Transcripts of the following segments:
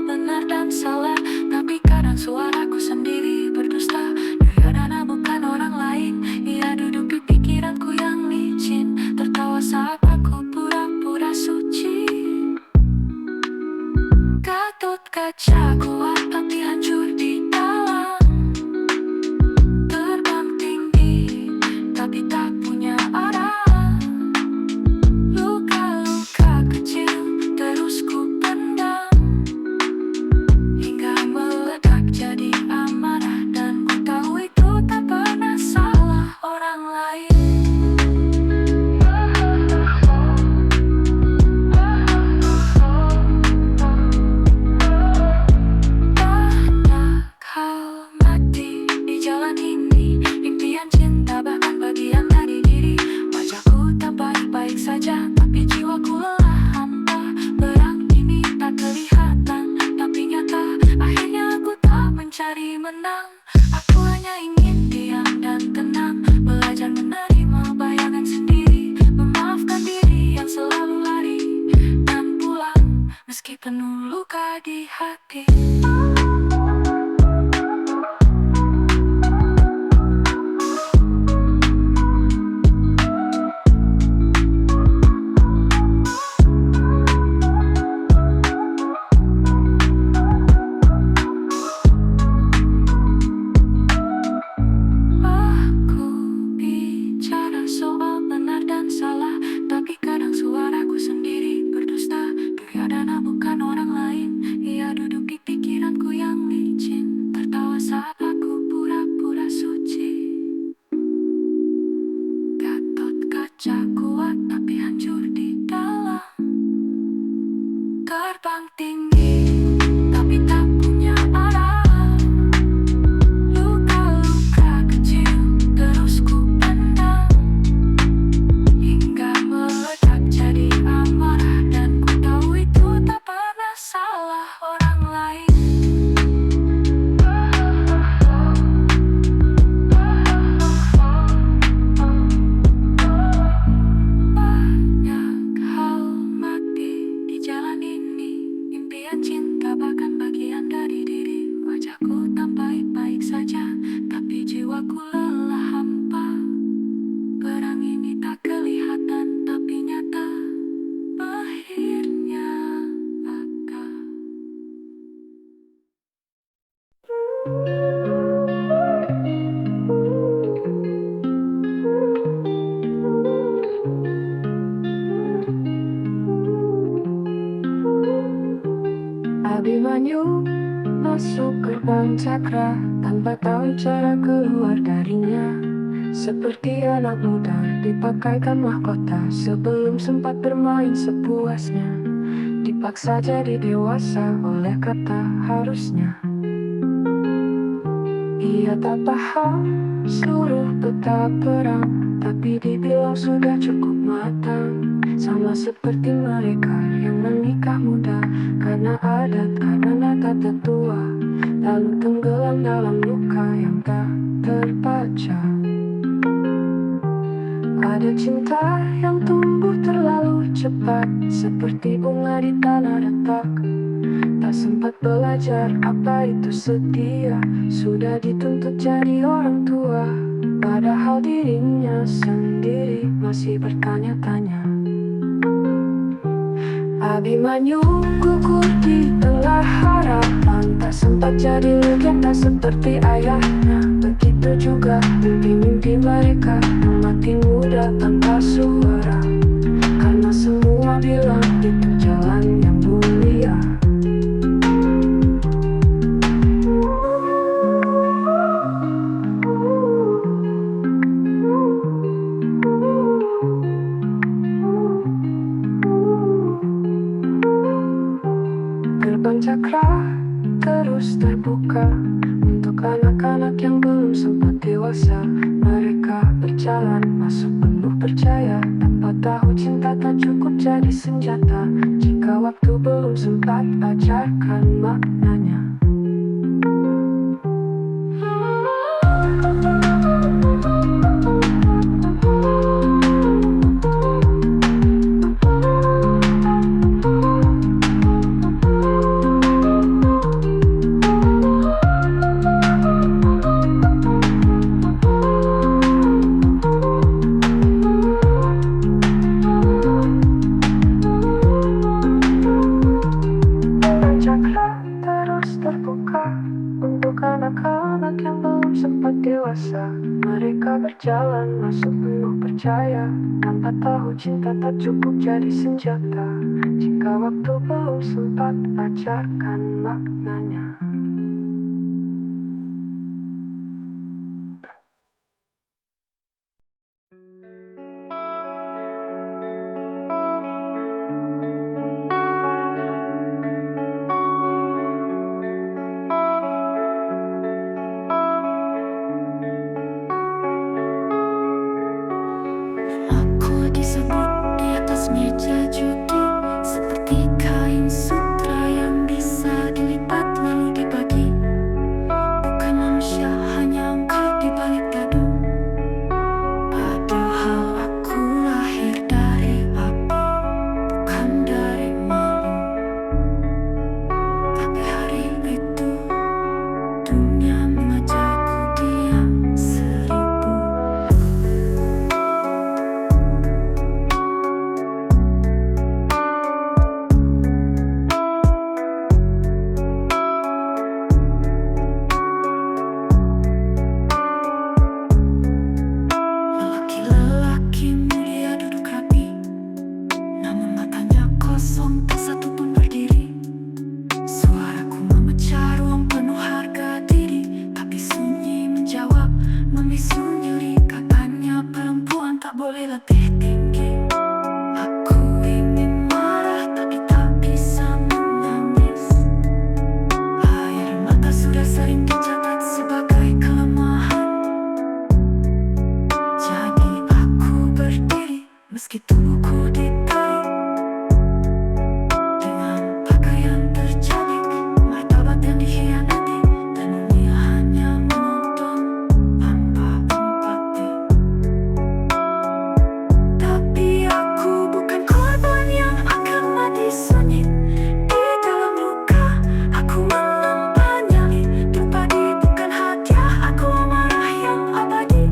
soal benar dan salah, tapi kadang suaraku sendiri berdusta. Duryodhana bukan orang lain, ia duduk di pikiranku yang licin, tertawa saat aku pura-pura suci. Gatot kaca kuat tapi hancur di dalam, terbang tinggi tapi tak punya arah. Luka-luka kecil terus ku pendam, hingga meledak jadi amarah. Dan ku tahu itu tak pernah salah orang lain. Banyak hal mati di jalan ini, impian cinta bahkan bagian dari diri. Wajahku tak baik-baik saja, tapi jiwaku lelah hampa. Perang ini tak kelihatan, tapi nyata. Akhirnya aku tak mencari menang, aku hanya ingin diam dan tenang, belajar menerima bayangan sendiri, memaafkan diri yang selalu lari, dan pulang meski penuh luka di hati. Aku bicara soal benar dan salah, tapi kadang suaraku sendiri berdusta. Duryodhana bukan orang lain, ia duduk di pikiranku yang licin, tertawa saat aku pura-pura suci. Gatot kaca kuat tapi hancur di dalam, terbang tinggi tapi tak punya arah. Luka-luka kecil terus ku pendam, hingga meledak jadi amarah. Dan ku tahu itu tak pernah salah orang lain. Banyak hal mati di jalan ini, impian cinta bahkan bagian dari diri. Wajahku tak baik-baik saja, tapi jiwaku lelah hampa. Perang ini tak kelihatan, tapi nyata. Akhirnya akan Abimanyu masuk gerbang cakra tanpa tahu cara keluar darinya. Seperti anak muda dipakaikan mahkota, sebelum sempat bermain sepuasnya. Dipaksa jadi dewasa oleh kata harusnya. Ia tak paham suruh tetap perang, tapi dibilang sudah cukup matang. Sama seperti mereka yang menikah muda karena adat, karena tata tua, lalu tenggelam dalam luka yang tak terbaca. Ada cinta yang tumbuh terlalu cepat, seperti bunga di tanah retak. Tak sempat belajar apa itu setia, sudah dituntut jadi orang tua, padahal dirinya sendiri masih bertanya-tanya. Abimanyu gugur di tengah harapan, tak sempat jadi legenda seperti ayahnya. Begitu juga mimpi-mimpi mereka yang mati muda tanpa suara, karena semua bilang itu jalan yang mulia. Gerbang cakra terus terbuka untuk anak-anak yang belum sempat dewasa. Mereka berjalan masuk penuh percaya, tanpa tahu cinta tak cukup jadi senjata jika waktu belum sempat ajarkan maknanya. berjalan masuk penuh percaya, tanpa tahu cinta tak cukup jadi senjata. Jika waktu belum sempat ajarkan maknanya. Aku disebut di atas meja judi, seperti kain sutra yang bisa dilipat lalu dibagi. Bukan manusia, hanya angka di balik dadu. Padahal aku lahir dari api, bukan dari malu. Tapi hari itu dunia mengajakku diam seribu. Lelaki mulia duduk rapi, namun matanya kosong, tak satu pun berdiri. Suaraku memecah ruang penuh harga diri, tapi sunyi menjawab, memisu nyeri. Katanya perempuan tak boleh lebih tinggi. Aku ingin marah tapi tak bisa menangis. Air mata sudah sering dicatat sebagai kelemahan. Jadi aku berdiri meski tubuhku ditarik dengan pakaian tercabik, martabat yang dikhianati, dan dunia hanya menonton tanpa empati. Tapi aku bukan korban yang akan mati sunyi di dalam luka. Aku menempa nyali, terpadi bukan hadiah. Aku amarah yang abadi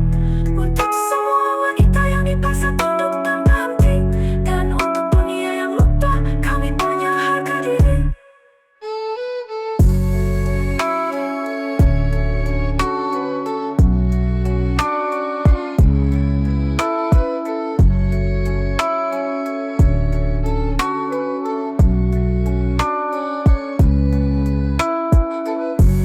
untuk semua wanita yang dipaksa tunduk tanpa henti, dan untuk dunia yang lupa kami punya harga diri.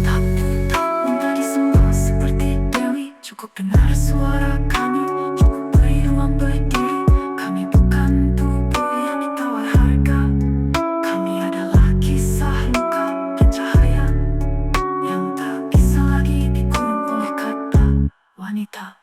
Tapi tak mudah disembah seperti Dewi. Cukup dengar suara kami, cukup beri ruang berdiri. Kami bukan tubuh yang ditawar harga. Kami adalah kisah luka dan cahaya yang tak bisa lagi dikurung oleh kata wanita.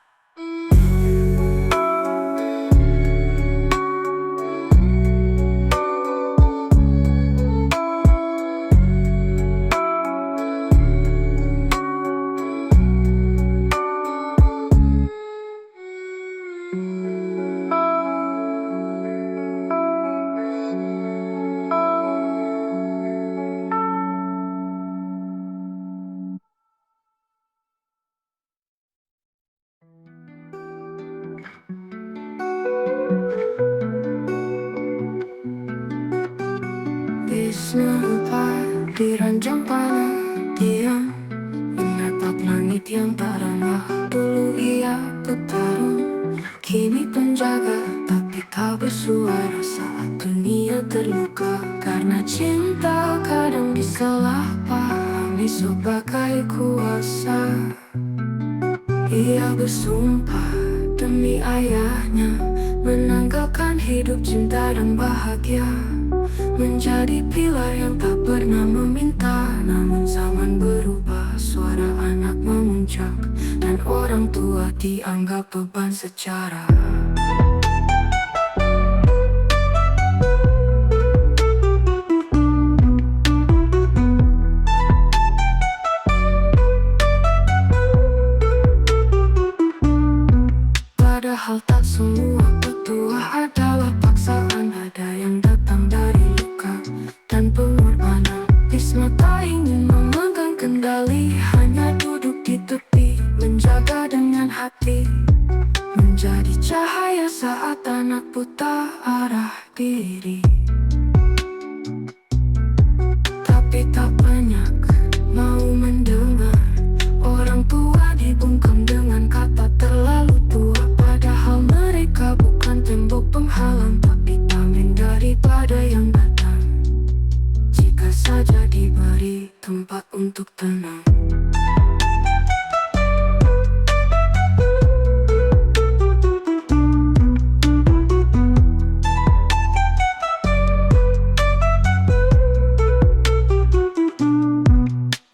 Wisnu lupa di ranjang panah diam, menatap langit yang tak ramah. Dulu ia petarung, kini penjaga, tapi tak bersuara saat dunia terluka. Karena cinta kadang disalahpahami sebagai kuasa. Ia bersumpah demi ayahnya, menanggalkan hidup cinta dan bahagia. Menjadi pilar yang tak pernah meminta. Namun zaman berubah, suara anak memuncak, dan orang tua dianggap beban secara. Padahal tak semua petua adalah paksaan. Ada yang datang dari luka dan pengorbanan. Wisnu tak ingin memegang kendali, hanya duduk di tepi, menjaga dengan hati. Menjadi cahaya saat anak buta arah diri. Tapi tak banyak mau mendengar. Orang tua dibungkam dengan kata terlalu tua. cari tempat untuk tenang.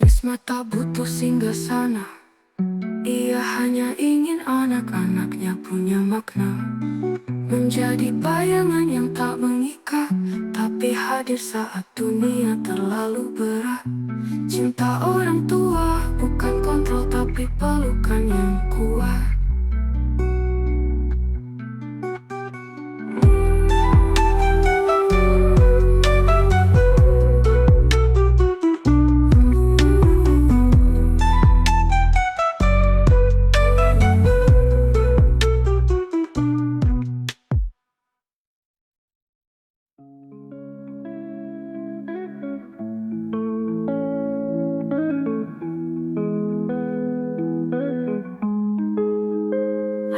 Risma tak butuh singgah sana, ia hanya ingin anak-anaknya punya makna. Menjadi bayangan yang tak mengikat, tapi hadir saat dunia terlalu berat. Cinta orang tua bukan kontrol, tapi pelukan yang kuat.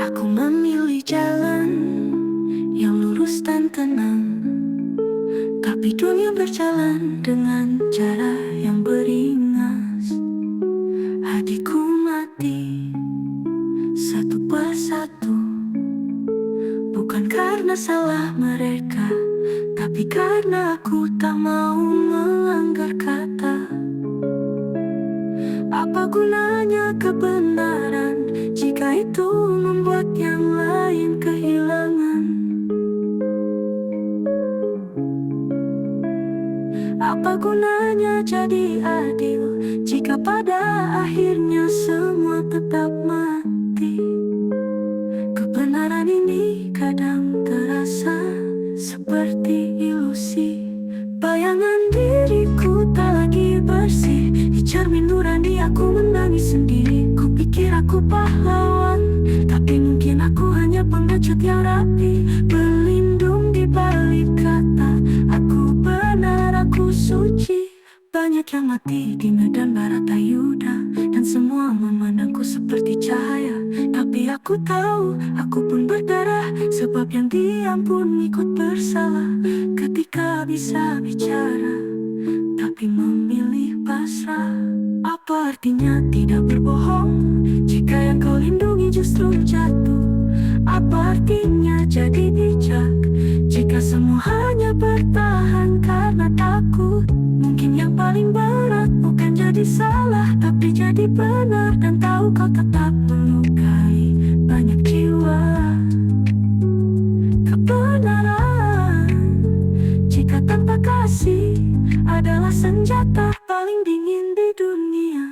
Aku memilih jalan yang lurus dan tenang, tapi dunia berjalan dengan cara yang beringas. Hatiku mati satu persatu, bukan karena salah mereka, tapi karena aku tak mau melanggar kata. Apa gunanya kebenaran jika itu membuat yang lain kehilangan? Apa gunanya jadi adil jika pada akhirnya semua tetap mati? Kebenaran ini kadang terasa seperti ilusi. Bayangan diriku tak lagi bersih, di cermin nurani aku menangis sendiri. Kupikir aku pahlawan, tapi mungkin aku hanya pengecut yang rapi, berlindung di balik kata aku benar, aku suci. Banyak yang mati di medan Baratayuda, dan semua memandangku seperti cahaya. Tapi aku tahu, aku pun berdarah, sebab yang diam pun ikut bersalah. Ketika bisa bicara, tapi memilih pasrah. Apa artinya tidak berbohong jika yang kau lindungi justru jatuh? Apa artinya jadi bijak jika semua hanya bertahan karena takut? Mungkin yang paling berat bukan jadi salah, tapi jadi benar dan tahu kau tetap melukai banyak jiwa. Kebenaran jika tanpa kasih adalah senjata paling dingin di dunia.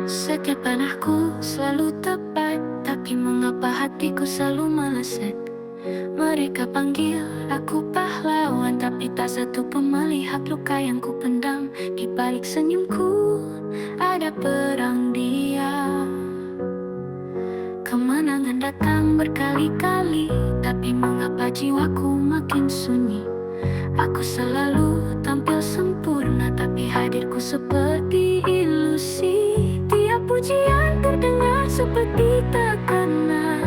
Setiap panahku selalu tepat, tapi mengapa hatiku selalu meleset? Mereka panggil aku pahlawan, tapi tak satu pun melihat luka yang ku pendam. Di balik senyumku ada perang diam. Kemenangan datang berkali-kali, tapi mengapa jiwaku makin sunyi? Aku selalu tampil sempurna, tapi hadirku seperti ilusi. Tiap pujian terdengar seperti tekanan.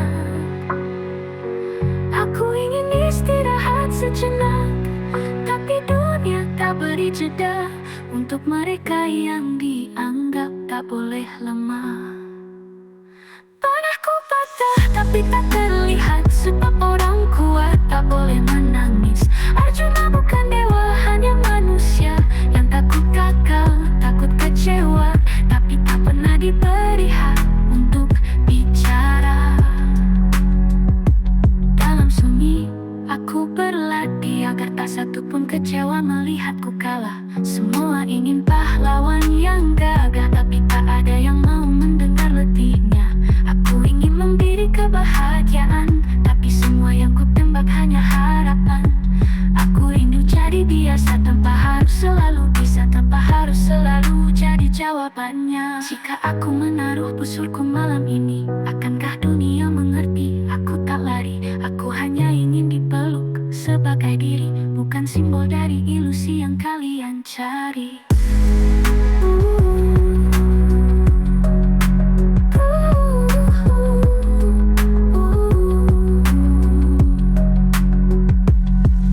Aku ingin istirahat sejenak, tapi dunia tak beri jeda untuk mereka yang dianggap tak boleh lemah. Panahku patah tapi tak terlihat, sebab orang kuat tak boleh menangis. Arjuna bukan dewa, hanya manusia yang takut gagal, takut kecewa, tapi tak pernah diberi hak untuk bicara. Dalam sunyi aku berlari, berlatih agar tak satu pun kecewa melihatku kalah. Semua ingin pahlawan yang gagah, tapi tak ada yang mau mendengar letihnya. Aku ingin memberi kebahagiaan, tapi semua yang ku tembak hanya harapan. Aku rindu jadi biasa tanpa harus selalu bisa, tanpa harus selalu jadi jawabannya. Jika aku menaruh busurku malam ini, akankah dunia mengerti? Aku tak lari, aku hanya ingin dipeluk sebagai diri, bukan simbol dari ilusi yang kalian cari.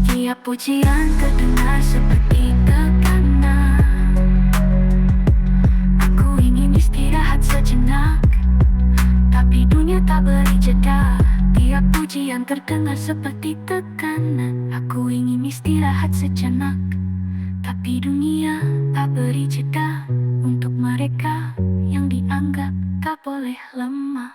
Tiap pujian terdengar seperti tekanan. Aku ingin istirahat sejenak, tapi dunia tak beri jeda. Tiap pujian terdengar seperti tekanan. Aku ingin istirahat sejenak, tapi dunia tak beri jeda. Untuk mereka yang dianggap tak boleh lemah.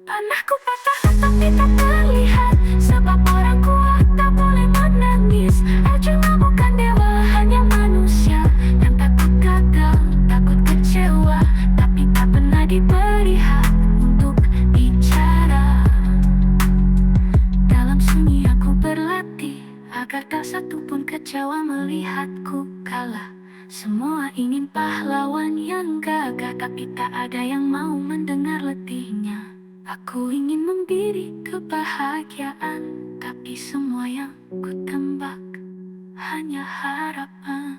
Panahku patah tapi tak terlihat, sebab orang kuat tak boleh menangis. Arjuna bukan dewa, hanya manusia yang takut gagal, takut kecewa, tapi tak pernah diberi hak untuk bicara. Dalam sunyi aku berlatih agar tak satu pun kecewa melihatku kalah. Semua ingin pahlawan yang gagah, tapi tak ada yang mau mendengar letihnya. Aku ingin memberi kebahagiaan, tapi semua yang ku tembak hanya harapan.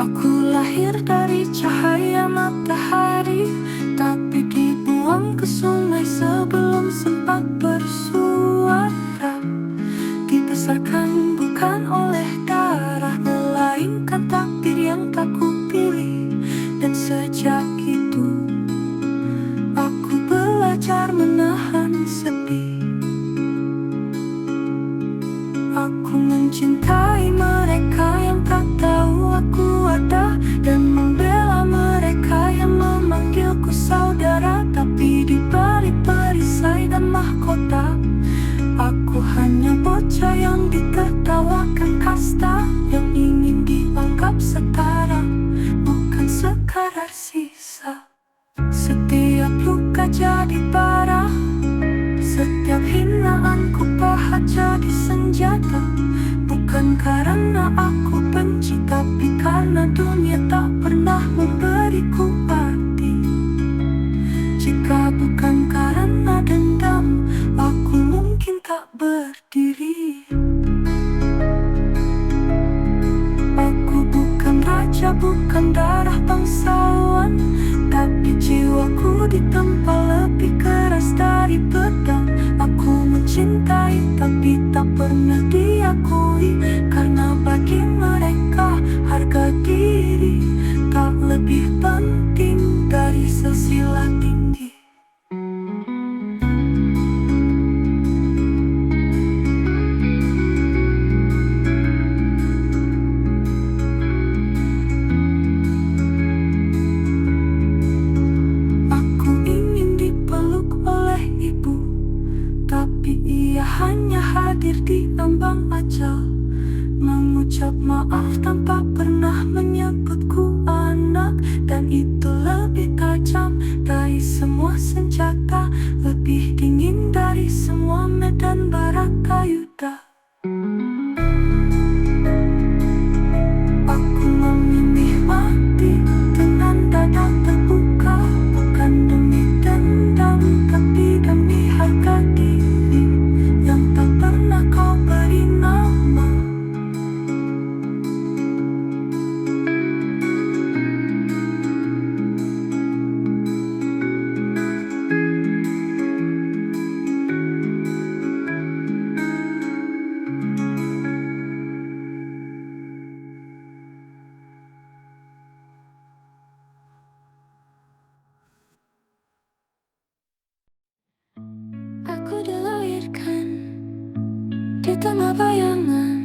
Aku lahir dari cahaya matahari, tapi dibuang ke sungai sebelum sempat bersuara. Dibesarkan bukan oleh darah, melainkan takdir yang tak kupilih. Dan sejak itu aku belajar menahan sedih. Aku mencintai mereka yang tak tahu aku ada, dan membela mereka yang memanggilku saudara. Tapi di balik perisai dan mahkota, aku hanya bocah yang ditertawakan kasta, yang ingin dianggap setara, bukan sekadar sisa. Setiap luka jadi parah, setiap hinaanku pahat jadi senjata. Bukan karena aku benci, tapi karena dunia tak pernah memberiku arti. Jika bukan karena dendam, aku mungkin tak berdiri. Aku bukan raja, bukan darah bangsawan, tapi jiwaku ditempa lebih keras dari pedang. Aku mencintai tapi tak pernah diakui, karena bagi mereka harga diri tak lebih penting dari silsilah tinggi. tengah bayangan,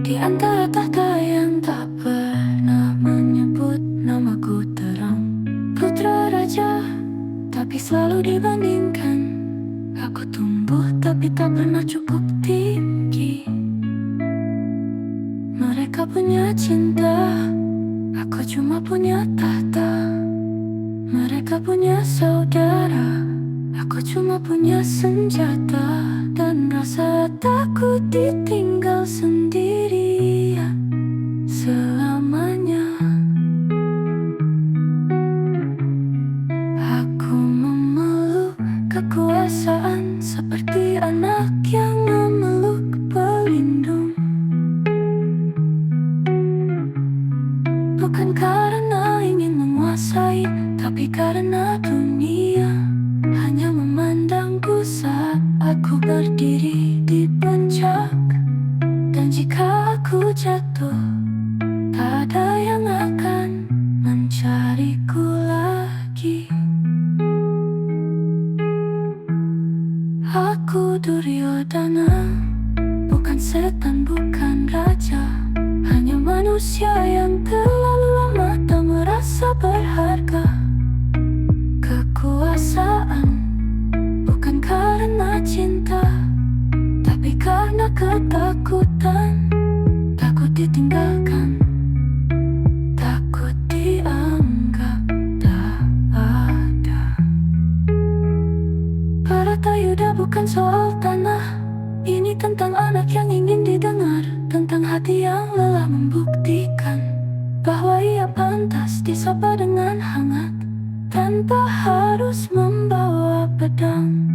di antara tahta yang tak pernah menyebut namaku terang. Putra raja, tapi selalu dibandingkan. Aku tumbuh tapi tak pernah cukup tinggi. Mereka punya cinta, aku cuma punya tahta. Mereka punya saudara, aku cuma punya senjata. Dan rasa takut ditinggal sendirian selamanya. Aku memeluk kekuasaan seperti anak yang memeluk pelindung. Bukan karena ingin menguasai, tapi karena dunia hanya memandangku saat aku berdiri di puncak. Dan jika aku jatuh, tak ada yang akan mencariku lagi. Aku Duryodhana, bukan setan, bukan raja, hanya manusia yang terlalu lama tak merasa berharga. Kekuasaan bukan karena cinta, tapi karena ketakutan. Takut ditinggalkan, takut dianggap tak ada. Bharatayuddha bukan soal tanah, ini tentang anak yang ingin didengar, tentang hati yang lelah membuktikan bahwa ia pantas disapa dengan hangat tanpa harus membawa pedang.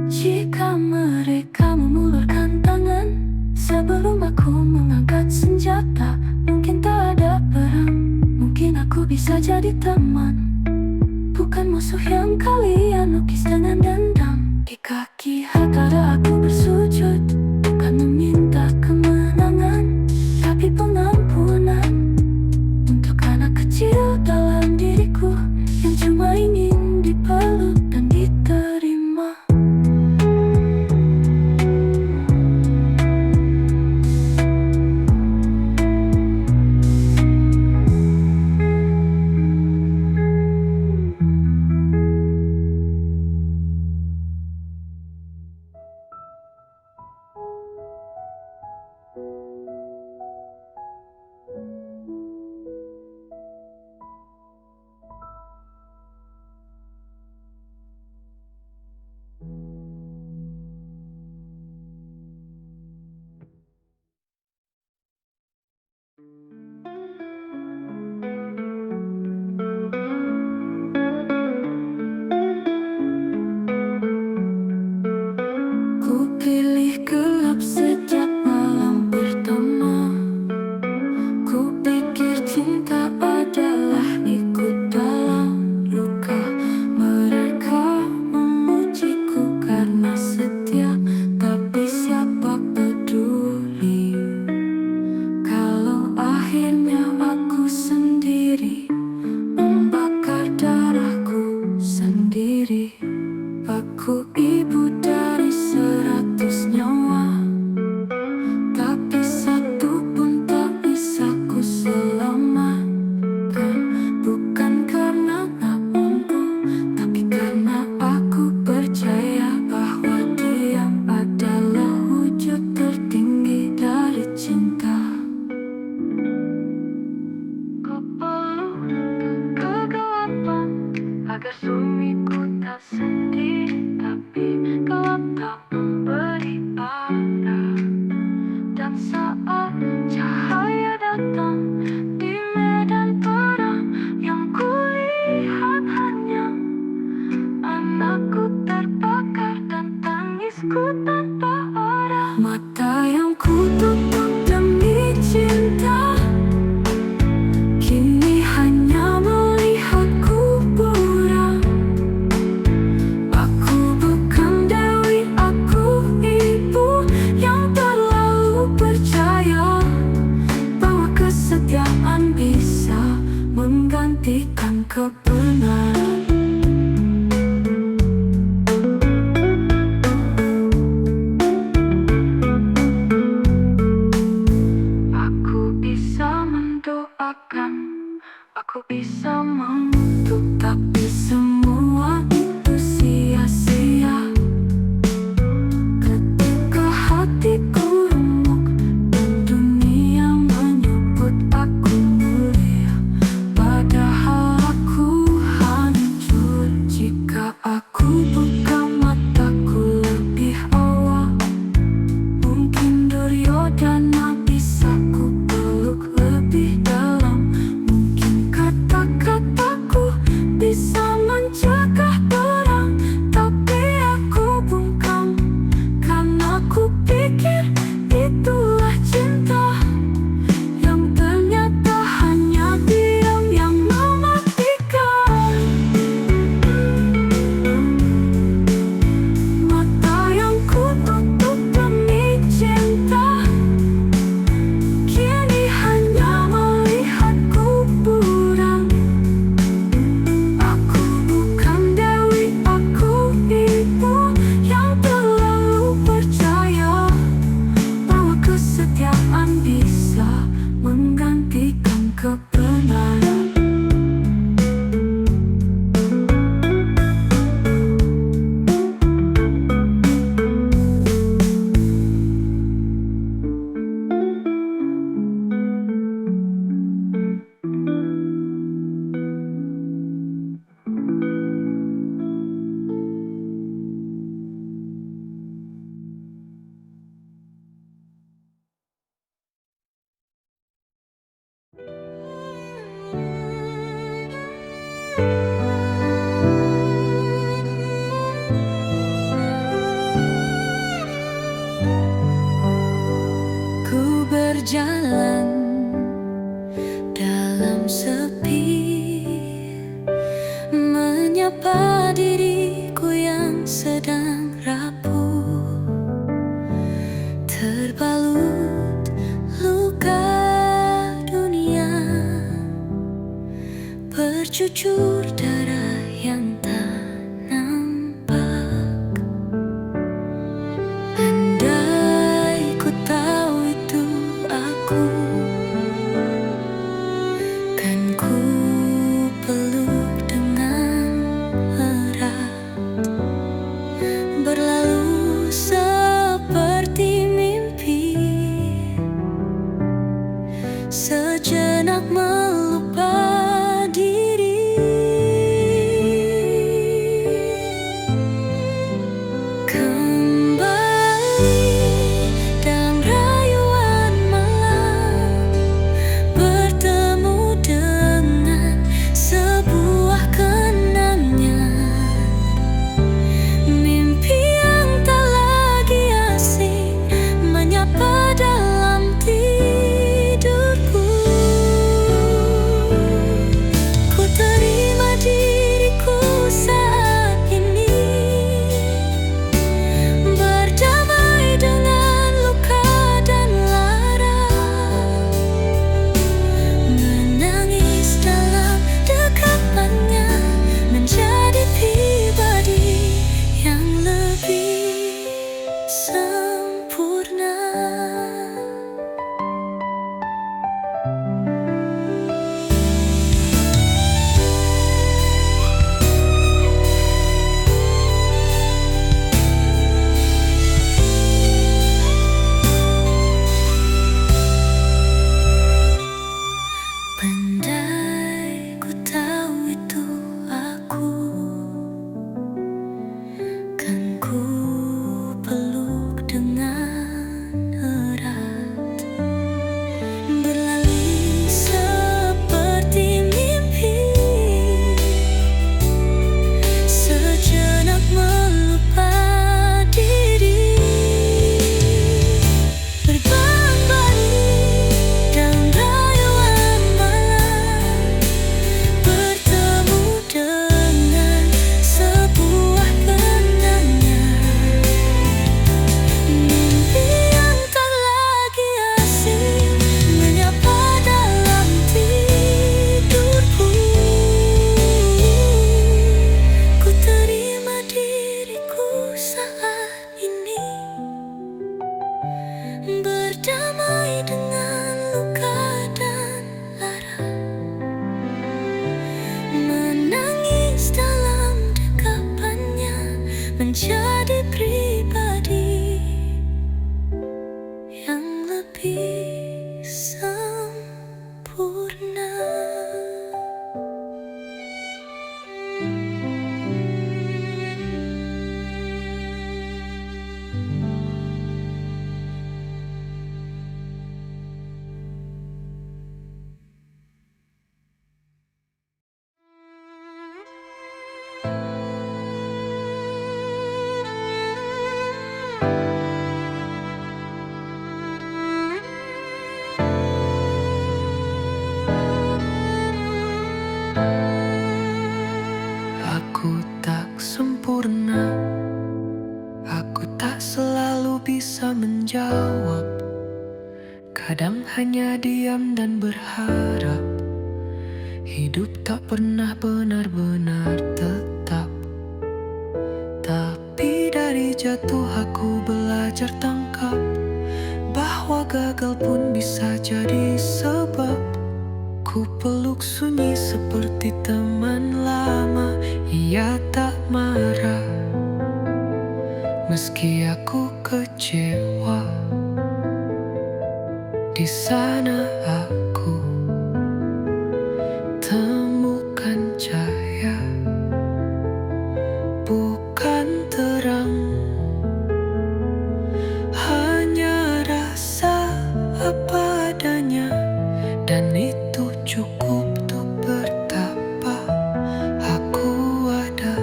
Jika mereka memulurkan tangan sebelum aku mengangkat senjata, mungkin tak ada perang, mungkin aku bisa jadi teman. Bukan musuh yang kalian lukis dengan dendam. Di kaki Hatara aku bersujud, bukan meminta kemenangan, tapi pengampunan untuk anak kecil dalam diriku yang cuma ingin dipeluk dan diterima. Ku pilih gelap sejak malam pertama. Ku pikir cinta adalah ikut dalam luka. Mereka memujiku karena setia, tapi siapa peduli kalau akhirnya aku sendiri membakar darahku sendiri. Aku ibu dari 100 nyawa, tapi satu pun tak bisa ku selamatkan. Bukan karena tak mampu, tapi karena aku percaya bahwa diam adalah wujud tertinggi dari cinta. Ku peluk kegelapan agar suamiku tak sedih, tapi gelap tak memberi arah. Dan saat cahaya datang di medan perang, yang kulihat hanya anakku terbakar dan tangisku tanpa arah. Mata yang kututup demi cinta kini hanya melihat kuburan. Aku bukan Dewi, aku ibu yang terlalu percaya bahwa kesetiaan bisa menggantikan kebenaran. menyapa diriku yang sedang rapuh, terbalut luka dunia, bercucur darah yang tak nampak. Andai ku tahu itu aku, kan ku peluk dengan erat, berlalu seperti mimpi, sejenak melupa diri. Kembali dalam rayuan malam, bertemu dengan sebuah kenangan, mimpi yang tak lagi asing menyapa dalam tidurku. Ku terima diriku saat ini, berdamai dengan luka dan lara, menangis dalam dekapannya, menjadi pribadi yang lebih sempurna. Pandai ku tahu itu aku, kan ku peluk dengan erat, berlalu seperti mimpi, sejenak melupa diri. Berbang balik dalam rayuan malam, bertemu dengan sebuah kenangan, mimpi yang tak lagi asing menyapa dalam tidurku. Ku terima diriku saat ini, berdamai dengan luka dan lara, menangis dalam dekapannya, menjadi pribadi yang lebih sempurna. Aku tak sempurna, aku tak selalu bisa menjawab. Kadang hanya diam dan berharap. Hidup tak pernah benar-benar tetap. Tapi dari jatuh aku belajar tangkap bahwa gagal pun bisa jadi sebab. Ku peluk sunyi seperti teman lama, ia tak marah meski aku kecewa. Di sana aku temukan cahaya, bukan terang, hanya rasa apa adanya, dan itu cukup untuk bertapa. Aku ada,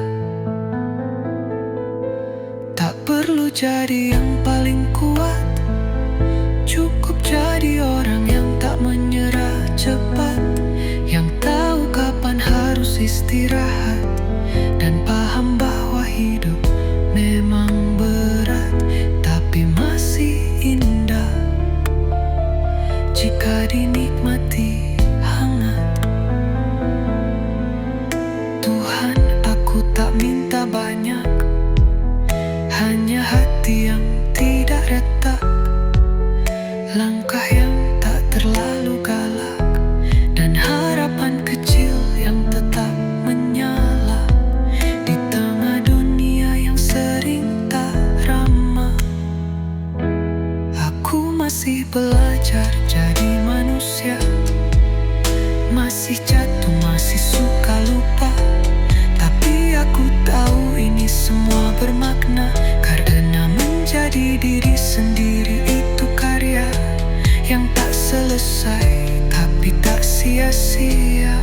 tak perlu jadi yang paling kuat, cukup jadi orang yang tak menyerah cepat, yang tahu kapan harus istirahat dan paham bahwa hidup memang berat, tapi masih indah jika dinikmati hangat. Tuhan, aku tak minta banyak, hanya hati yang tidak retak, langkah yang tak terlalu galak, dan harapan kecil yang tetap menyala di tengah dunia yang sering tak ramah. Aku masih belajar jadi manusia, masih jatuh, masih suka lupa, tapi aku tahu ini semua bermakna, karena menjadi diri sendiri itu karya yang tak selesai tapi tak sia-sia.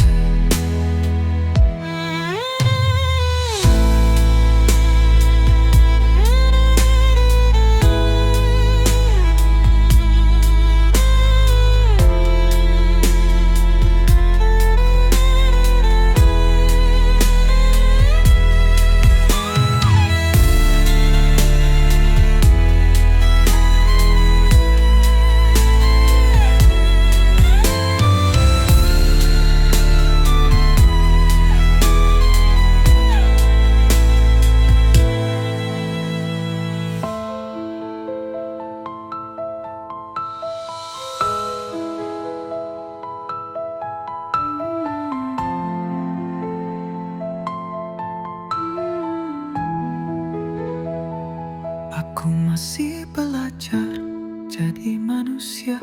Aku masih belajar jadi manusia,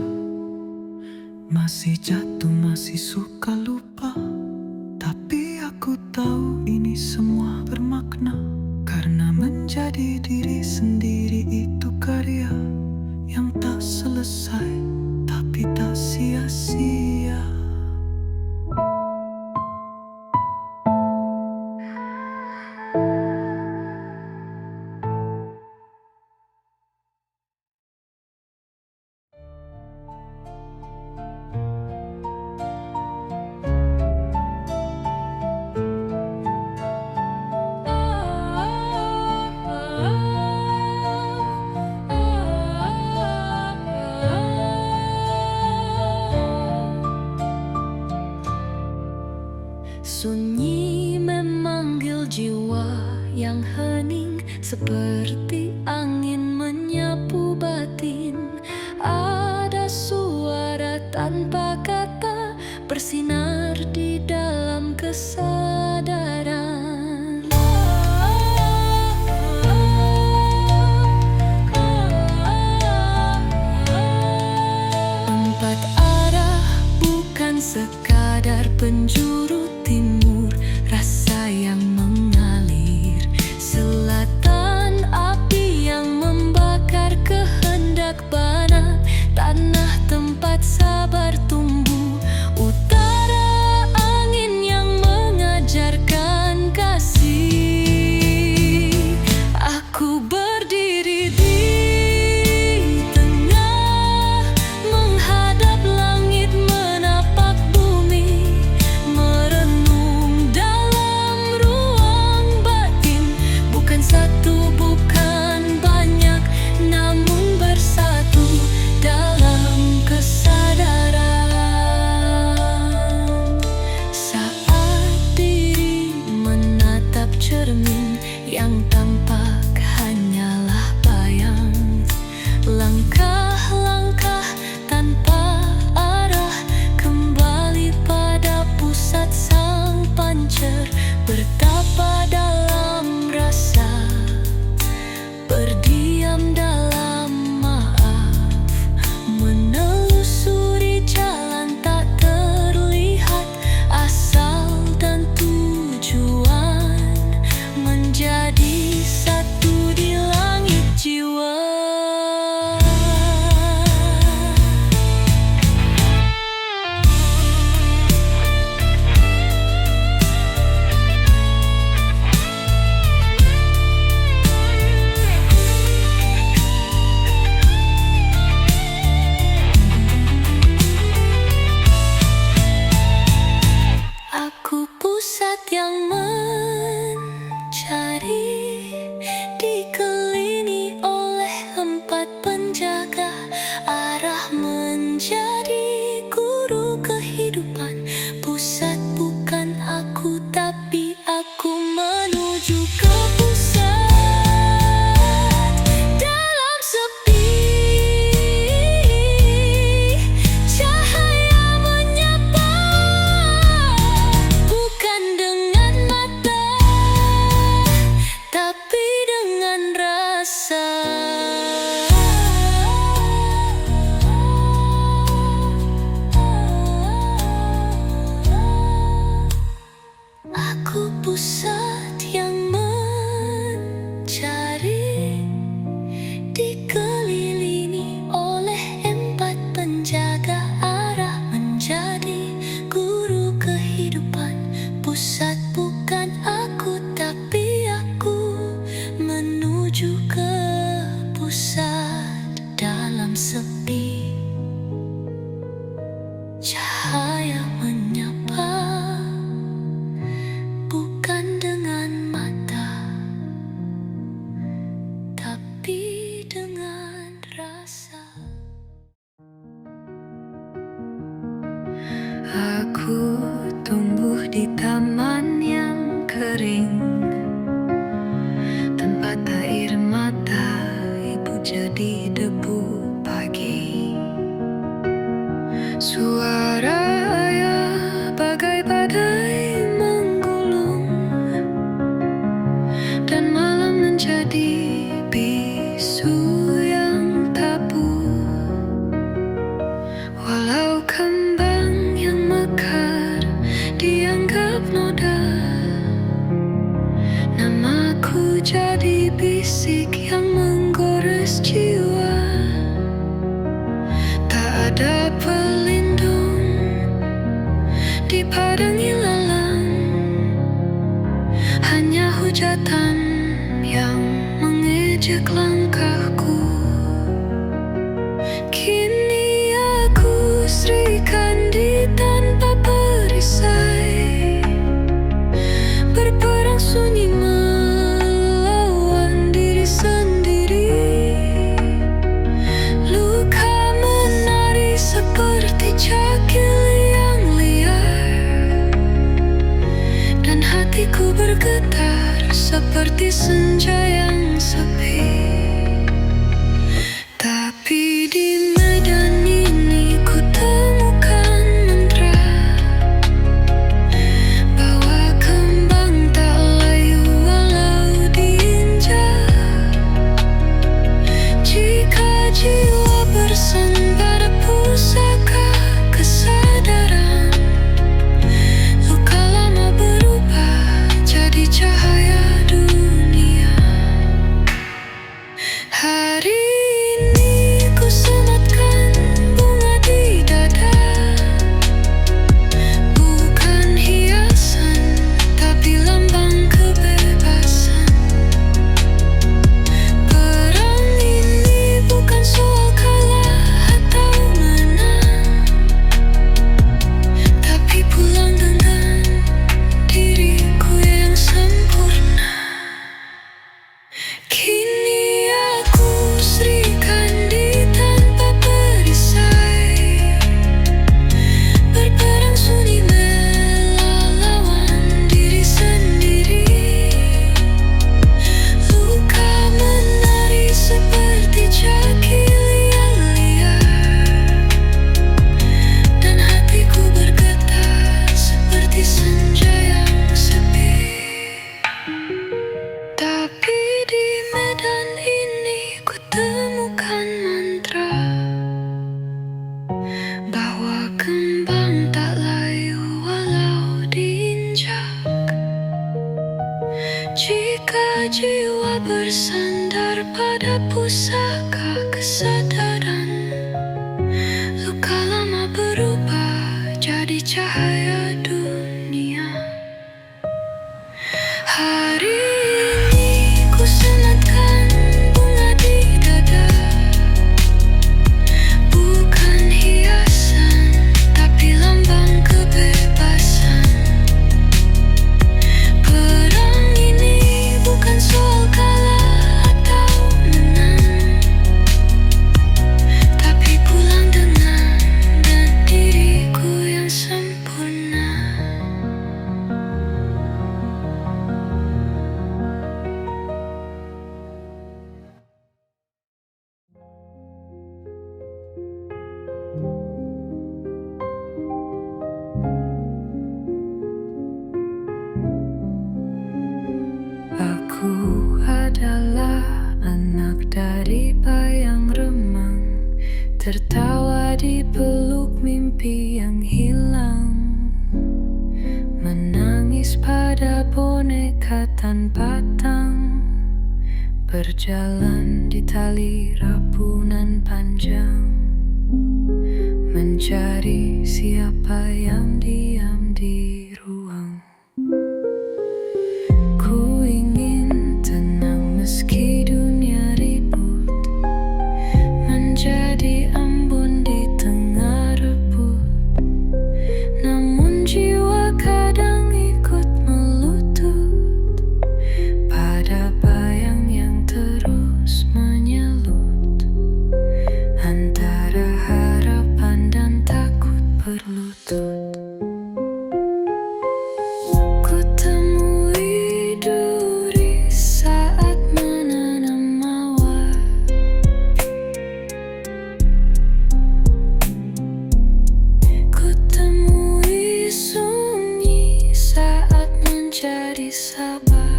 masih jatuh, masih suka lupa, tapi aku tahu ini semua bermakna, karena menjadi diri sendiri itu karya yang tak selesai tapi tak sia-sia. Sunyi memanggil jiwa yang hening, seperti angin menyapu batin. Ada suara tanpa kata bersinar di dalam kesadaran. Empat arah bukan sekadar penjuru timur, rasa yang mengalir selatan, api yang membakar kehendak banat, tanah tempat sabar tumbuh, utara angin yang mengajarkan kasih. Aku berdiri di tengah, menghadap langit, menapak bumi, merenung dalam ruang batin. Bukan satu, bukan banyak, namun bersatu dalam kesadaran. Saat diri menatap cermin, yang tampak hanyalah bayang, langkah-langkah tanpa arah, kembali pada pusat sang pancer, bertapa dalam rasa, berdiam dalam maaf, menelusuri jalan tak terlihat, asal dan tujuan menjadi satu di langit jiwa. Aku pusat yang mencari, dikelilingi oleh 4 penjaga arah, menjadi guru kehidupan. Pusat bukan aku, tapi aku menuju ke pusat. Dalam sepi, cahaya menyapa, bukan dengan mata, tapi dengan rasa. Aku tumbuh di taman yang kering, tempat air mata ibu jadi debu pagi. Suara ayah bagai badai menggulung, dan malam menjadi bisu yang tabu. Walau kembang yang mekar dianggap noda, namaku jadi bisik yang menggores jiwa. Tak ada pelindung di padang ilalang, hanya hujatan yang mengejek langkahku. Kini aku Sri Kandi tanpa perisai, berperang sunyi melawan diri sendiri. Luka menari seperti cakil yang liar, dan hatiku bergetar seperti senja yang sepi. Tapi di medan ini ku temukan mantra, bahwa kembang tak layu walau diinjak. Jika jiwa bersandar pusaka kesadaran, luka lama berubah jadi cahaya dunia. Hari ini ku sematkan bunga di dada, bukan hiasan tapi lambang kebebasan. Perang ini bukan soal kalah atau menang, tapi pulang dengan diriku yang sempurna. Kini aku Sri Kandi tanpa perisai, berperang sunyi melawan diri sendiri. Luka menari seperti cakil yang liar, dan hatiku bergetar seperti senja yang sepi. Tapi di medan ini ku temukan mantra, bahwa kembang tak layu walau diinjak. Jika jiwa bersandar pada pusaka kesadaran, luka lama berubah jadi cahaya dunia. Hari ini ku sematkan bunga di dada, bukan hiasan tapi lambang kebebasan. Perang ini bukan soal kalah atau menang, tapi pulang dengan diriku yang sempurna. Aku adalah anak dari bayang remang, tertawa di peluk mimpi yang hilang, menangis pada pada boneka tanpa tang, berjalan di tali rapunan panjang, mencari siapa yang diam di ruang. Ku ingin tenang meski dunia ribut, menjadi embun di tengah rebut. Namun jiwa kadang ikut melutut pada bayang yang terus menyelut, antara harapan dan takut berlutut. Ku temui duri saat menanam mawar. Ku temui sunyi saat mencari sabar.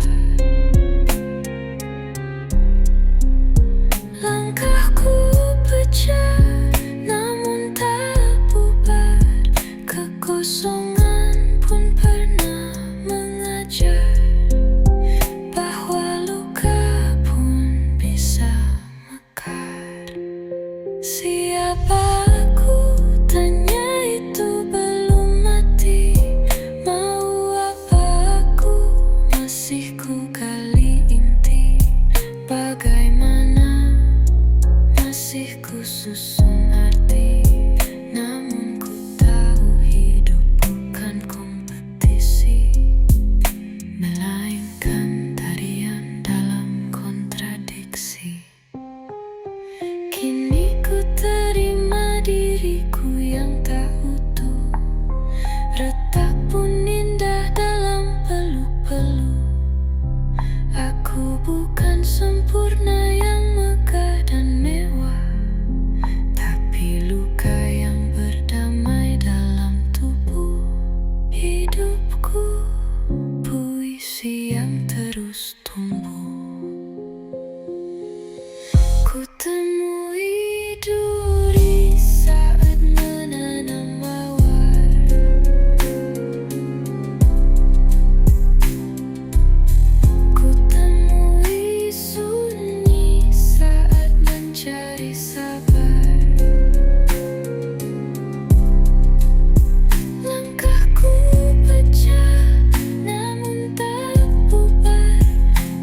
Langkahku pecah namun tak bubar, kekosongan pun pernah mengajar bahwa luka pun bisa mekar. Siapa aku? Tanya itu belum mati. Mau apa aku? Masih ku gali inti. Bagaimana? Masih ku susun arti. Namun ku tahu hidup bukan kompetisi, melainkan tarian dalam kontradiksi. Kini ku terima diriku yang tak utuh, retak pun indah dalam peluk-peluk. Aku bukan sempurna yang megah dan mewah, tapi luka yang berdamai dalam tubuh. Hidupku puisi yang terus tumbuh. Ku temui duri saat menanam mawar. Ku temui sunyi saat mencari sabar. Langkahku pecah namun tak bubar,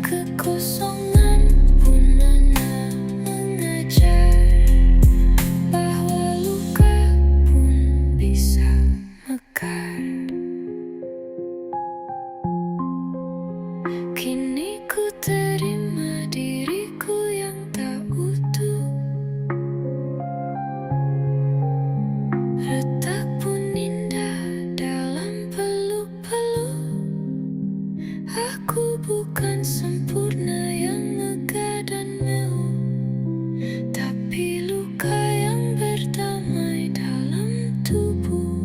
kekosongan pun pernah mengajar bahwa luka pun bisa mekar. Kini ku terima diriku yang tak utuh, retak pun indah dalam peluk-peluk. Aku bukan sempurna yang megah dan mewah, tapi luka yang berdamai dalam tubuh.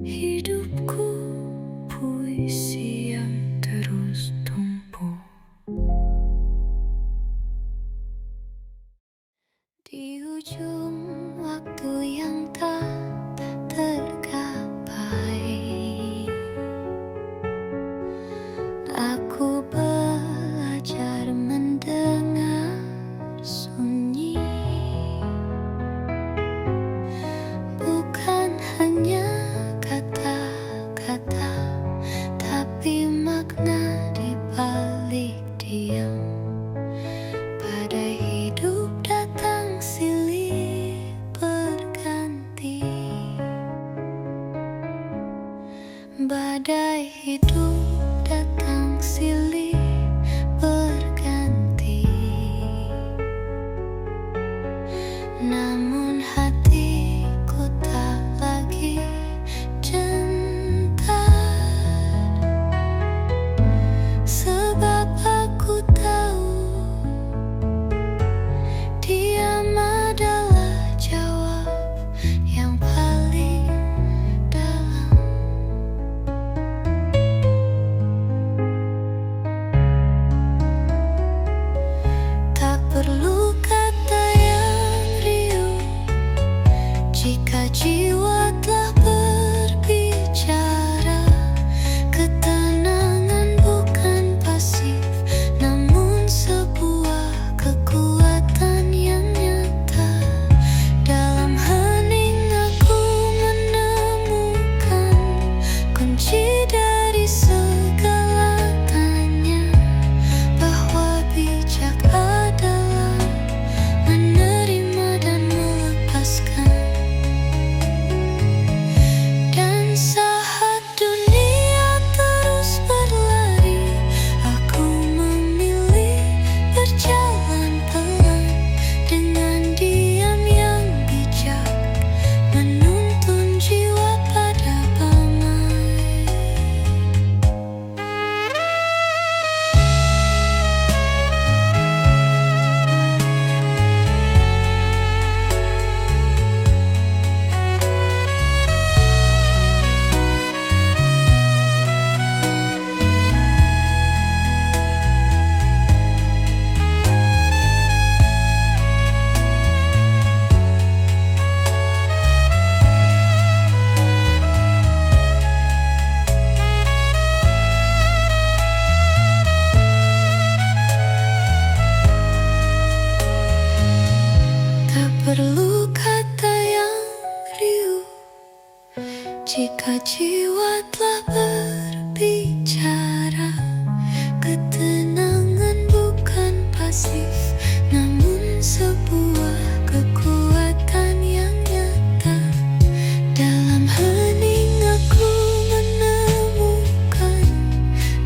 Hidupku puisi yang terus tumbuh. Di ujung waktu yang tak tergapai, aku belajar mendengar sunyi. Bukan hanya kata-kata, tapi makna di balik diam. Badai hidup datang silih berganti. Badai hidup datang silih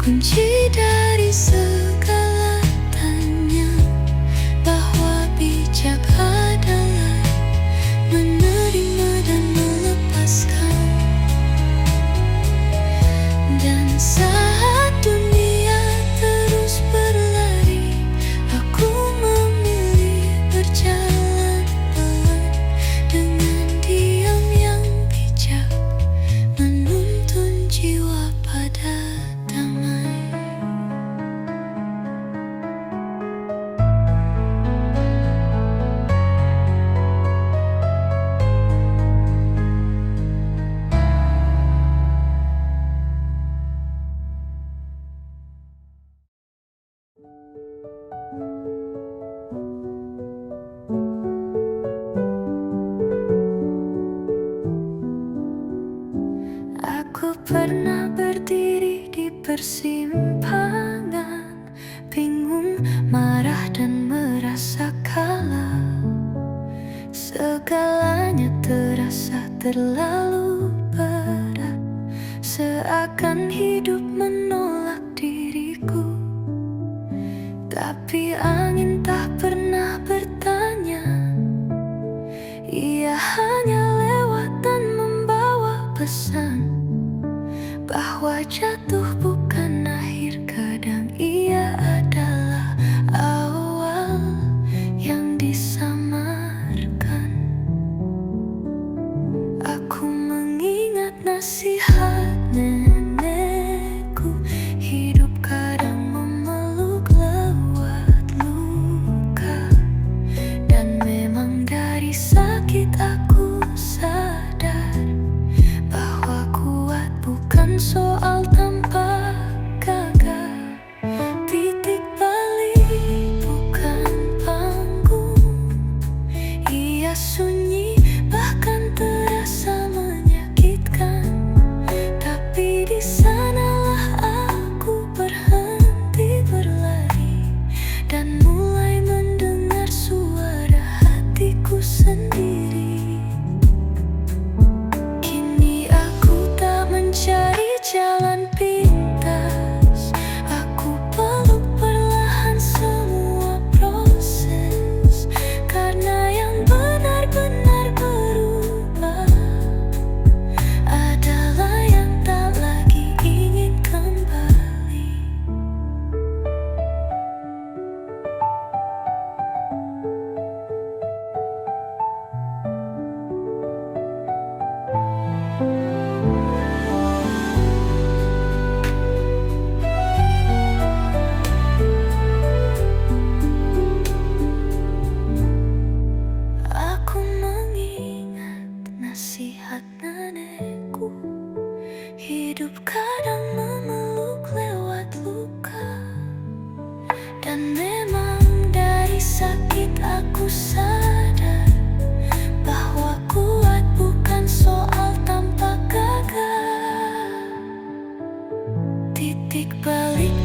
kunci dari segala tanya, bahwa bijak adalah menerima dan melepaskan. Dan saat dunia terus berlari, aku memilih berjalan pelan dengan diam yang bijak, menuntun jiwa pada damai. Aku pernah berdiri di persimpangan, bingung, marah dan merasa kalah. Segalanya terasa terlalu berat, seakan hidup menolak diriku. Tapi angin tak pernah bertanya, ia hanya lewat dan membawa pesan bahwa jatuh bukan akhir, kadang ia adalah awal yang disamarkan. Aku mengingat nasihat nenekku, hidup kadang memeluk lewat luka. Dan memang dari sakit aku sadar bahwa kuat bukan soal tanpa gagal. Titik balik bukan panggung, ia sunyi bahkan terasa menyakitkan. Tapi di sanalah aku berhenti berlari dan mulai mendengar suara hatiku sendiri. Kini aku tak mencari jalan pintas, aku peluk perlahan semua proses, karena yang benar-benar berubah adalah yang tak lagi ingin kembali. Aku mengingat nasihat nenekku, hidup kadang memeluk lewat luka. Dan memang dari sakit aku sadar bahwa kuat bukan soal tanpa gagal. Titik balik